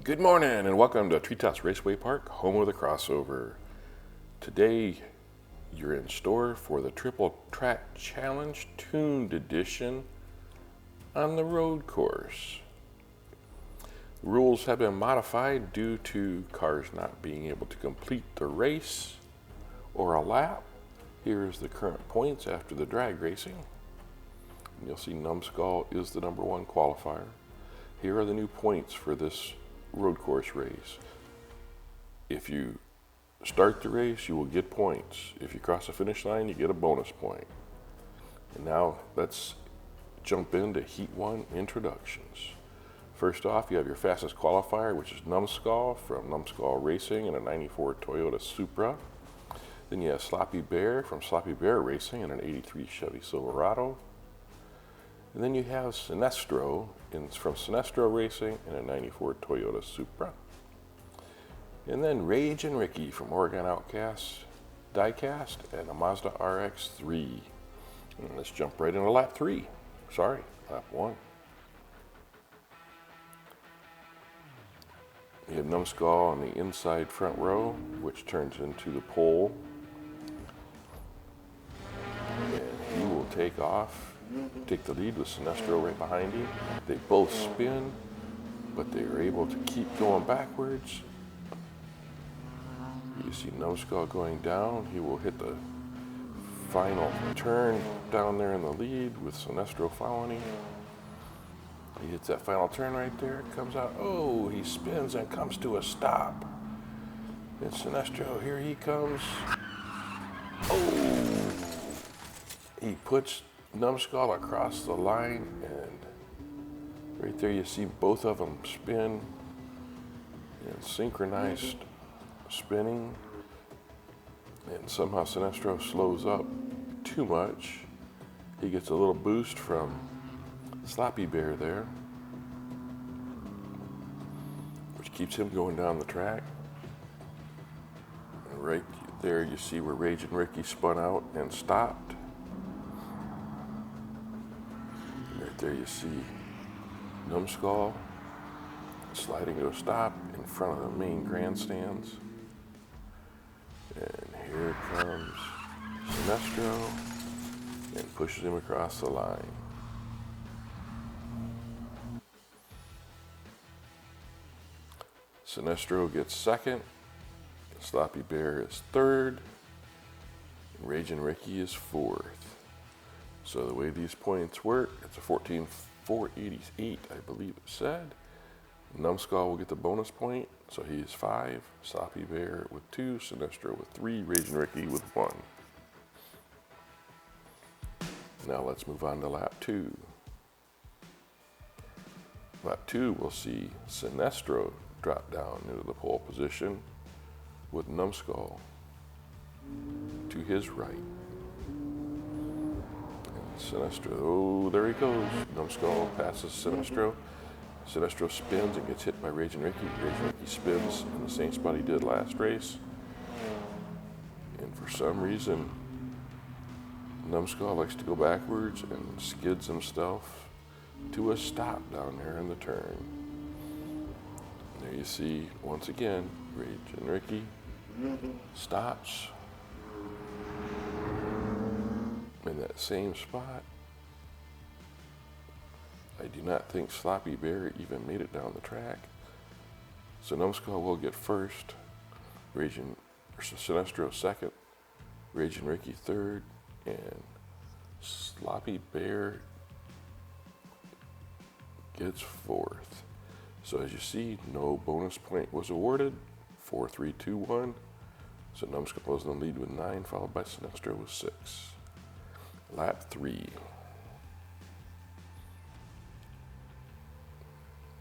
Good morning and welcome to Treetops Raceway Park, home of the crossover. Today you're in store for the Triple Track Challenge Tooned Edition on the road course. The rules have been modified due to cars not being able to complete the race or a lap. Here's the current points after the drag racing. You'll see Numbskull is the number one qualifier. Here are the new points for this road course race. If you start the race, you will get points. If you cross the finish line, you get a bonus point. And now let's jump into Heat 1 introductions. First off, you have your fastest qualifier, which is Numbskull from Numbskull Racing in a 94 Toyota Supra. Then you have Sloppy Bear from Sloppy Bear Racing in an 83 Chevy Silverado. And then you have Sinestro from Sinestro Racing in a 94 Toyota Supra. And then Rage and Ricky from Oregon Outcast Diecast and a Mazda RX-3. And let's jump right into lap 3. Sorry, lap 1. You have Numbskull on the inside front row, which turns into the pole. And he will take the lead with Sinestro right behind him. They both spin, but they are able to keep going backwards. You see Numbskull going down. He will hit the final turn down there in the lead with Sinestro following him. He hits that final turn right there, comes out. Oh, he spins and comes to a stop. And Sinestro, here he comes. Oh, he puts Numbskull across the line, and right there you see both of them spin in synchronized spinning, and somehow Sinestro slows up too much. He gets a little boost from Sloppy Bear there, which keeps him going down the track. And right there you see where Rage and Ricky spun out and stopped. Right there you see Numbskull sliding to a stop in front of the main grandstands. And here comes Sinestro and pushes him across the line. Sinestro gets second, Sloppy Bear is third, and Rage and Ricky is fourth. So the way these points work, it's a 14,488, I believe it said. Numbskull will get the bonus point, so he is 5, Sloppy Bear with 2, Sinestro with 3, Rage and Ricky with 1. Now let's move on to lap 2. Lap 2, we'll see Sinestro drop down into the pole position with Numbskull to his right. And Sinestro, oh, there he goes. Numbskull passes Sinestro. Sinestro spins and gets hit by Rage and Ricky. Rage and Ricky spins in the same spot he did last race. And for some reason, Numbskull likes to go backwards and skids himself to a stop down there in the turn. There you see, once again, Rage and Ricky stops in that same spot. I do not think Sloppy Bear even made it down the track. So Numbskull will get first, Sinestro second, Rage and Ricky third, and Sloppy Bear gets fourth. So as you see, no bonus point was awarded. 4, 3, 2, 1. So Numbskull was in the lead with 9, followed by Sinestro with 6. Lap 3.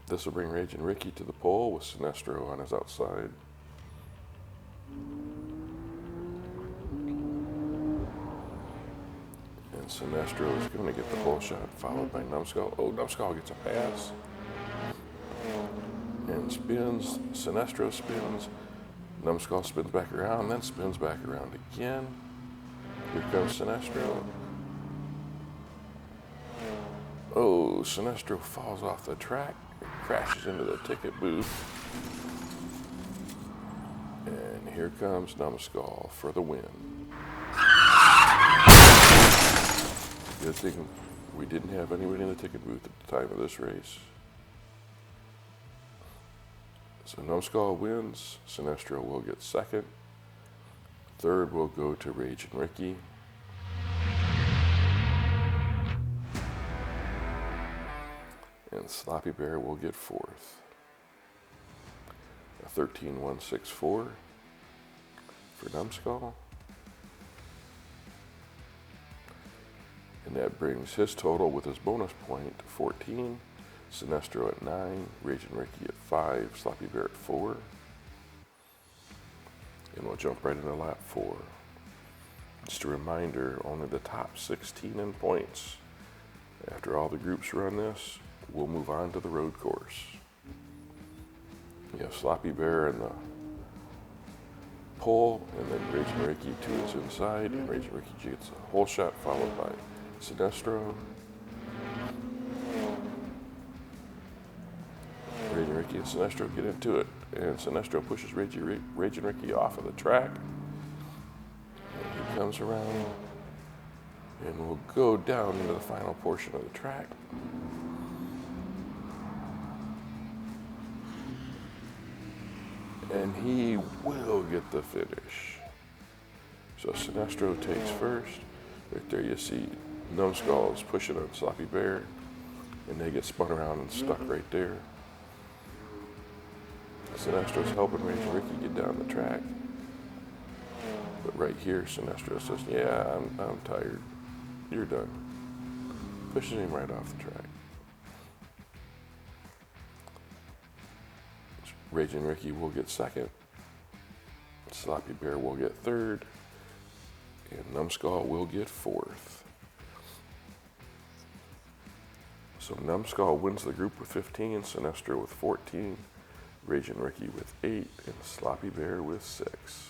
This will bring Rage and Ricky to the pole with Sinestro on his outside. And Sinestro is going to get the pole shot, followed by Numbskull. Oh, Numbskull gets a pass. And spins, Sinestro spins, Numbskull spins back around, then spins back around again. Here comes Sinestro. Oh, Sinestro falls off the track, crashes into the ticket booth. And here comes Numbskull for the win. Good thing we didn't have anybody in the ticket booth at the time of this race. So Numbskull wins. Sinestro will get second. Third will go to Raging Ricky. And Sloppy Bear will get fourth. A 13.164 for Numbskull. And that brings his total with his bonus point to 14. Sinestro at 9, Raging Ricky at 5, Sloppy Bear at 4. And we'll jump right into lap 4. Just a reminder, only the top 16 in points. After all the groups run this, we'll move on to the road course. You have Sloppy Bear in the pole, and then Raging Ricky to his inside, and Raging Ricky gets a hole shot followed by Sinestro. Raging Ricky and Sinestro get into it, and Sinestro pushes Raging Ricky off of the track. And he comes around, and we'll go down into the final portion of the track. And he will get the finish. So Sinestro takes first. Right there you see Numbskull is pushing on Sloppy Bear, and they get spun around and stuck right there. Sinestro's helping Raging Ricky get down the track. But right here, Sinestro says, yeah, I'm tired. You're done. Pushes him right off the track. Raging Ricky will get second. Sloppy Bear will get third. And Numbskull will get fourth. So Numbskull wins the group with 15, Sinestro with 14, Raging Ricky with 8, and Sloppy Bear with 6.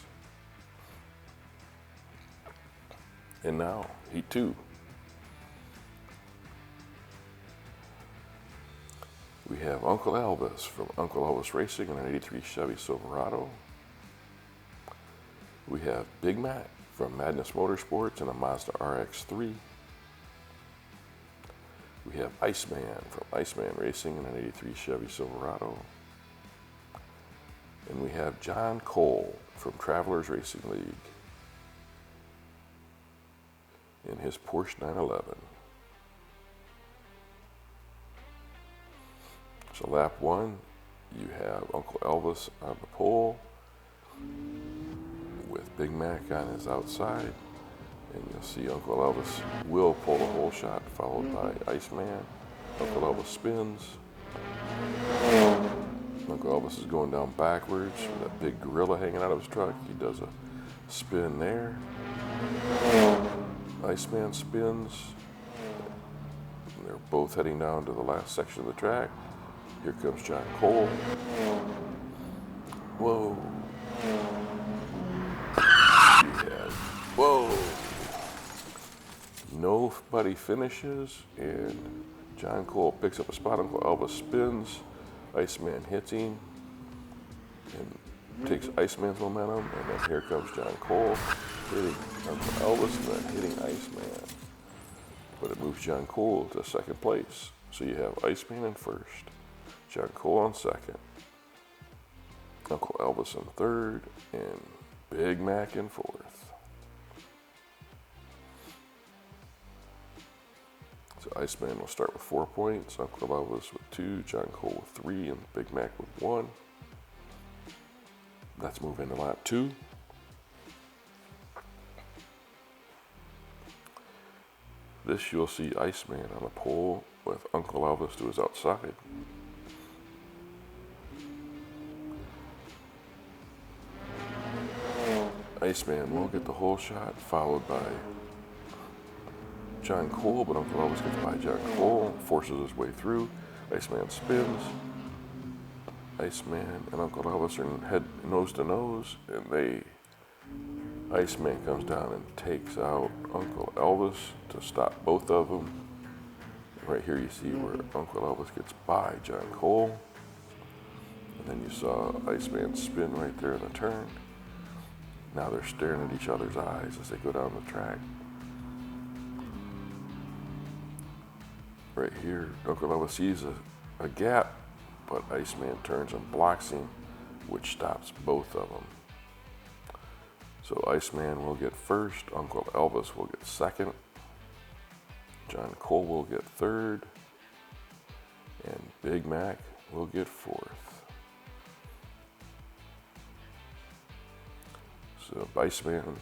And now, Heat 2. We have Uncle Elvis from Uncle Elvis Racing in an 83 Chevy Silverado. We have Big Mac from Madness Motorsports in a Mazda RX-3. We have Iceman from Iceman Racing in an 83 Chevy Silverado. And we have John Cole from Travelers Racing League in his Porsche 911. So lap 1, you have Uncle Elvis on the pole with Big Mac on his outside. And you'll see Uncle Elvis will pull the hole shot, followed by Iceman. Uncle Elvis spins. Uncle Elvis is going down backwards with that big gorilla hanging out of his truck. He does a spin there. Iceman spins. And they're both heading down to the last section of the track. Here comes John Cole. Whoa. Whoa. Nobody finishes, and John Cole picks up a spot. Uncle Elvis spins. Iceman hits him and takes Iceman's momentum, and then here comes John Cole hitting Uncle Elvis and then hitting Iceman. But it moves John Cole to second place. So you have Iceman in first, John Cole on second, Uncle Elvis in third, and Big Mac in fourth. So Iceman will start with 4 points, Uncle Elvis with 2, John Cole with 3, and Big Mac with 1. Let's move into lap 2. This you'll see Iceman on the pole with Uncle Elvis to his outside. Iceman will get the hole shot, followed by John Cole, but Uncle Elvis gets by John Cole, forces his way through. Iceman spins. Iceman and Uncle Elvis are head nose to nose, and Iceman comes down and takes out Uncle Elvis to stop both of them. Right here you see where Uncle Elvis gets by John Cole. Then you saw Iceman spin right there in the turn. Now they're staring at each other's eyes as they go down the track. Right here, Uncle Elvis sees a gap, but Iceman turns and blocks him, which stops both of them. So Iceman will get first, Uncle Elvis will get second, John Cole will get third, and Big Mac will get fourth. So Iceman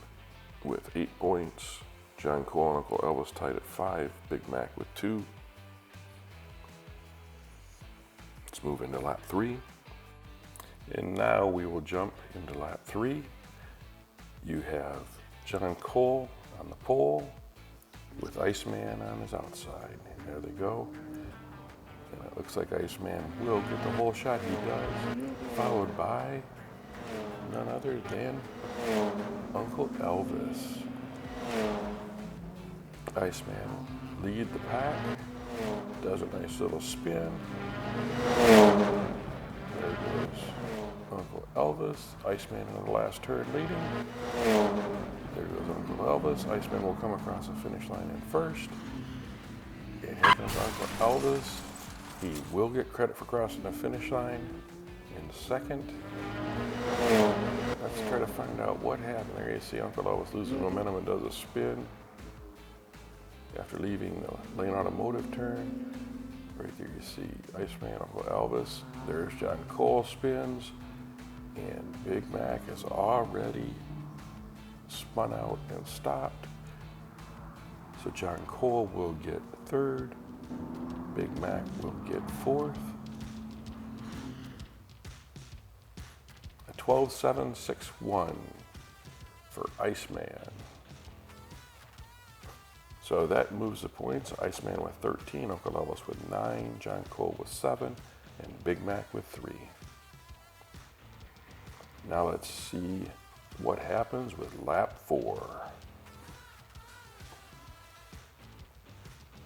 with 8 points, John Cole and Uncle Elvis tied at 5, Big Mac with 2. Let's move into lap 3. And now we will jump into lap 3. You have John Cole on the pole with Iceman on his outside. And there they go. And it looks like Iceman will get the whole shot. He does. Followed by none other than Uncle Elvis. Iceman lead the pack. Does a nice little spin. There goes Uncle Elvis. Iceman in the last turn leading. There goes Uncle Elvis. Iceman will come across the finish line in first. And here comes Uncle Elvis. He will get credit for crossing the finish line in second. Let's try to find out what happened there. You see Uncle Elvis loses momentum and does a spin after leaving the lane automotive turn. Right there you see Iceman, Uncle Elvis. There's John Cole spins. And Big Mac has already spun out and stopped. So John Cole will get third. Big Mac will get fourth. A 12-7-6-1 for Iceman. So that moves the points. Iceman with 13, Uncle Elvis with 9, John Cole with 7, and Big Mac with 3. Now let's see what happens with lap 4.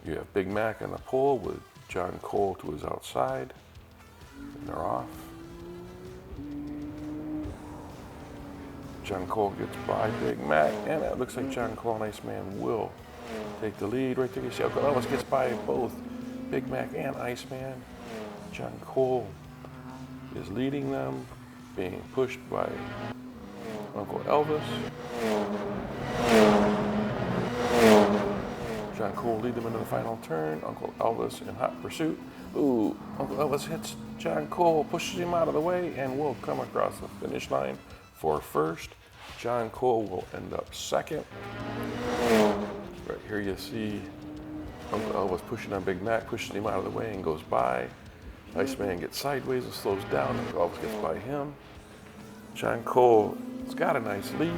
You have Big Mac on the pole with John Cole to his outside, and they're off. John Cole gets by Big Mac, and it looks like John Cole and Iceman will take the lead. Right there you see Uncle Elvis gets by both Big Mac and Iceman. John Cole is leading them, being pushed by Uncle Elvis. John Cole lead them into the final turn. Uncle Elvis in hot pursuit. Ooh, Uncle Elvis hits John Cole, pushes him out of the way, and will come across the finish line for first. John Cole will end up second. Right here you see Uncle Elvis pushing on Big Mac, pushes him out of the way and goes by. Iceman gets sideways and slows down. Uncle Elvis gets by him. John Cole has got a nice lead,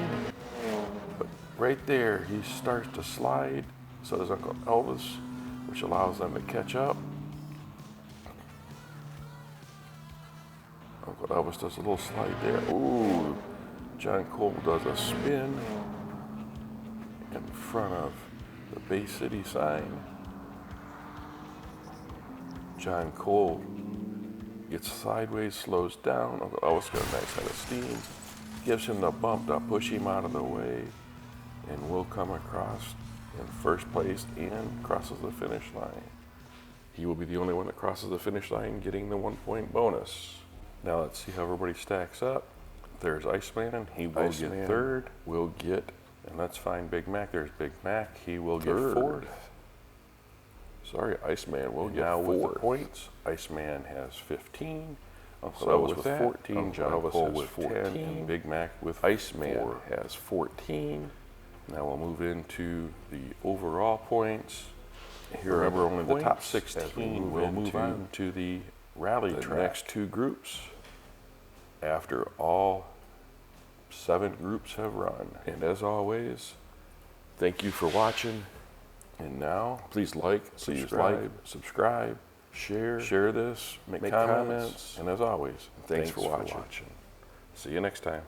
but right there he starts to slide. So does Uncle Elvis, which allows them to catch up. Uncle Elvis does a little slide there. Ooh, John Cole does a spin in front of the Bay City sign. John Cole gets sideways, slows down. Uncle Elvis got a nice head of steam, gives him the bump to push him out of the way, and will come across in first place and crosses the finish line. He will be the only one that crosses the finish line, getting the 1-point bonus. Now let's see how everybody stacks up. There's Iceman, he will get third, will get, and let's find Big Mac. There's Big Mac, he will get fourth. Sorry, Iceman will get fourth. With the points, Iceman has 15, Uncle Elvis with 14, John Elvis with 14, and Big Mac with Iceman has 14. Now we'll move into the overall points. Here, remember, only the top 16 will move on to the rally track. The next two groups, after all 7 groups have run. And as always, thank you for watching. And now, please like, subscribe, share this, make comments. And as always, thanks for watching. See you next time.